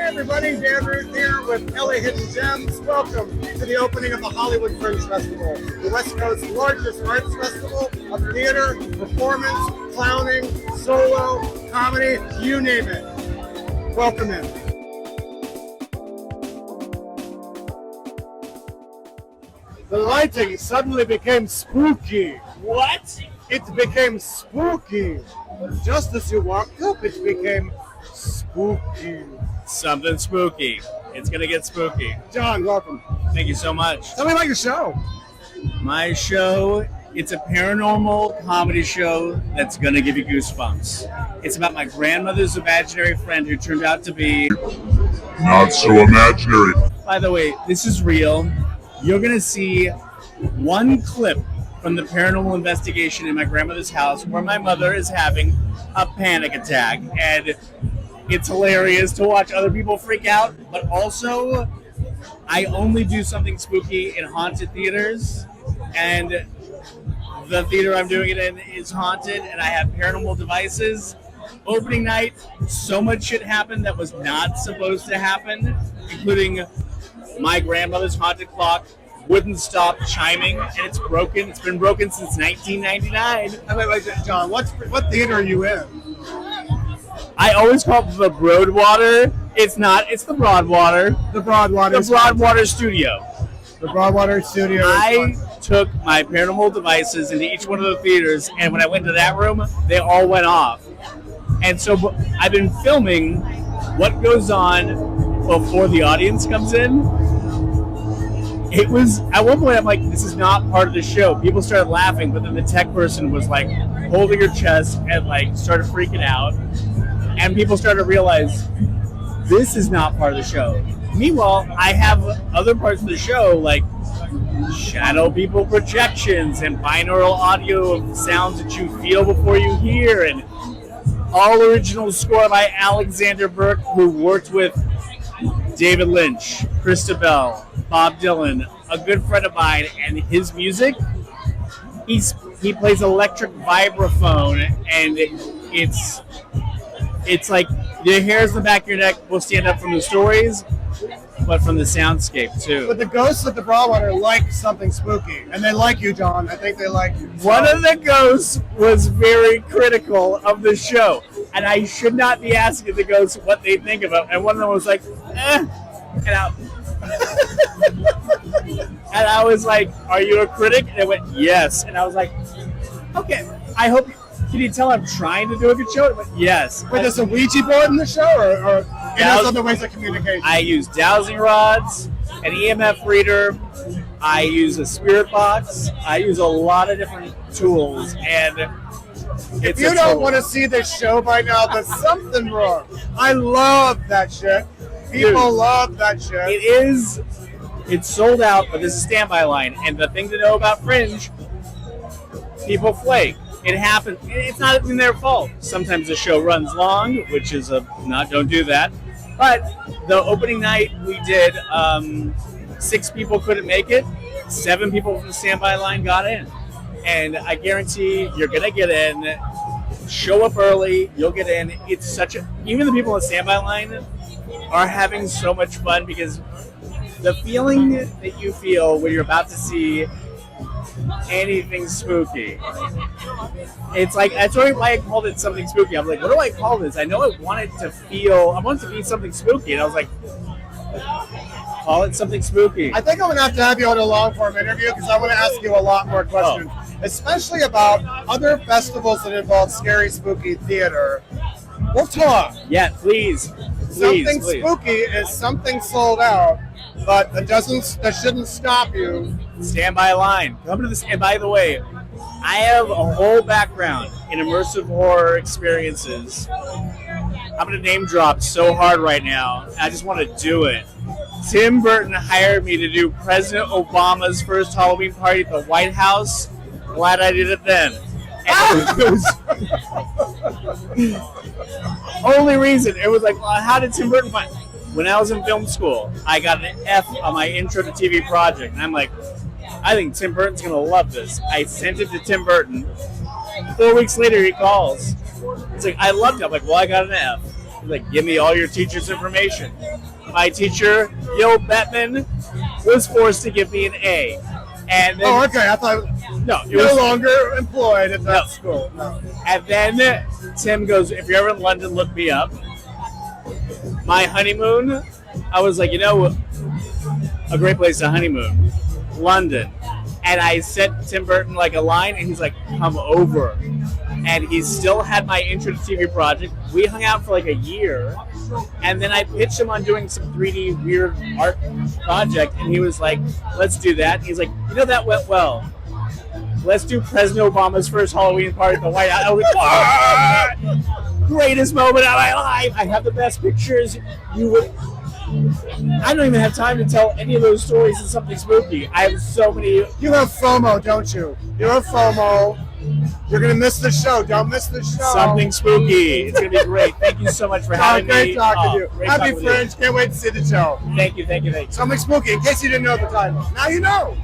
Everybody, Dan Ruth here with LA Hidden Gems. Welcome to the opening of the Hollywood Fringe Festival, the West Coast's largest arts festival of theater, performance, clowning, solo, comedy, you name it. Welcome in. The lighting suddenly became spooky. What? It became spooky. Just as you walked up, it became spooky. Something spooky. It's gonna get spooky. Jon, welcome. Thank you so much. Tell me about your show. My show, it's a paranormal comedy show that's gonna give you goosebumps. It's about my grandmother's imaginary friend who turned out to be not so imaginary. By the way, this is real. You're gonna see one clip from the paranormal investigation in my grandmother's house where my mother is having a panic attack, and it's hilarious to watch other people freak out, but also I only do something spooky in haunted theaters, and the theater I'm doing it in is haunted, and I have paranormal devices. Opening night, so much shit happened that was not supposed to happen, including my grandmother's haunted clock wouldn't stop chiming, and it's broken. It's been broken since 1999. Wait, Jon, what theater are you in? I always call it the Broadwater. It's not. It's the Broadwater. The Broadwater. The Broadwater Studio. The Broadwater Studio. I took my paranormal devices into each one of the theaters, and when I went to that room, they all went off. And so I've been filming what goes on before the audience comes in. It was, at one point I'm like, this is not part of the show. People started laughing, but then the tech person was like holding her chest and like started freaking out. And people started to realize this is not part of the show. Meanwhile, I have other parts of the show like shadow people projections and binaural audio of sounds that you feel before you hear, and all original score by Alexander Burke, who worked with David Lynch, Christabel, Bob Dylan, a good friend of mine, and his music. He plays electric vibraphone, and it's like the hairs in the back of your neck will stand up from the stories, but from the soundscape too. But the ghosts at the Broadwater like something spooky, and they like you, Jon. I think they like you. So. One of the ghosts was very critical of the show, and I should not be asking the ghosts what they think of it. And one of them was like, and I was like, "Are you a critic?" And they went, "Yes." And I was like, "Okay, I hope." Can you tell I'm trying to do a good show? But yes. Wait, there's a Ouija board in the show, or there's other ways of communication? I use dowsing rods, an EMF reader. I use a spirit box. I use a lot of different tools, and if you don't want to see this show by now, there's something wrong. I love that shit. People love that shit. It's sold out, but there's a standby line. And the thing to know about Fringe, people flake. It happens. It's not even their fault. Sometimes the show runs long, which is don't do that. But the opening night we did, 6 people couldn't make it. 7 people from the standby line got in. And I guarantee you're going to get in. Show up early. You'll get in. It's even the people on the standby line are having so much fun, because the feeling that you feel when you're about to see anything spooky. It's like, that's why I called it something spooky. I'm like, what do I call this? I know I want it to be something spooky. And I was like, call it something spooky. I think I'm going to have you on a long-form interview, because I want to ask you a lot more questions, especially about other festivals that involve scary, spooky theater. We'll talk. Yeah, please. Something spooky is something sold out, but that shouldn't stop you. Stand by line. Come to this. And by the way, I have a whole background in immersive horror experiences. I'm going to name drop so hard right now. I just want to do it. Tim Burton hired me to do President Obama's first Halloween party at the White House. Glad I did it then. And it was only reason. It was like, well, how did Tim Burton find? When I was in film school, I got an F on my intro to TV project, and I'm like, I think Tim Burton's gonna love this. I sent it to Tim Burton. 4 weeks later, he calls. It's like, I loved it. I'm like, well, I got an F. He's like, give me all your teacher's information. My teacher, Gil Bettman, was forced to give me an A. And then, Oh, okay. I thought no, it no was longer employed at that No. school. No. And then Tim goes, if you're ever in London, look me up. My honeymoon, I was like, a great place to honeymoon, London. And I sent Tim Burton like a line, and he's like, come over. And he still had my intro to TV project. We hung out for like a year. And then I pitched him on doing some 3D weird art project. And he was like, let's do that. And he's like, that went well. Let's do President Obama's first Halloween party at the White House. I was like, what? Greatest moment of my life. I have the best pictures. I don't even have time to tell any of those stories in something spooky. I have so many. You have FOMO, don't you? You have FOMO. You're going to miss the show. Don't miss the show. Something spooky. It's going to be great. Thank you so much for having great me. talking to you. Great Happy talking with you. Fringe. Can't wait to see the show. Thank you. Something spooky, in case you didn't know the title. Now you know.